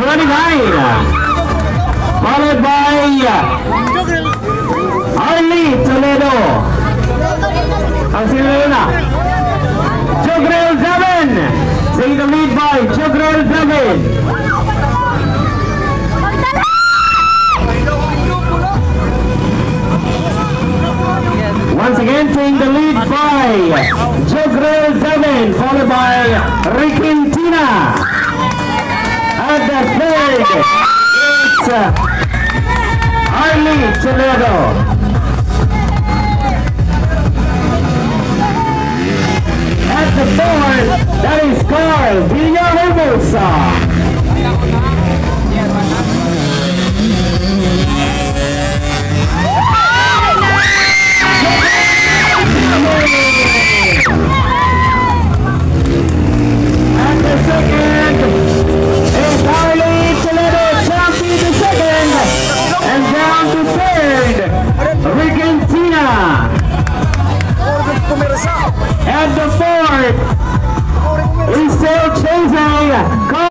29. Followed by Arlie Toledo. Ang sinunod na Jogrel Devin. Taking the lead by Jogrel Devin. Once again, taking the lead by Jogrel Devin, followed by Ricky Tina. At the third, it's Arlie Toledo. At the fourth, that is Carl Villahermosa. And the second is Arlie Toledo, champion the second, and down to third, Regentina. And the fourth is still chasing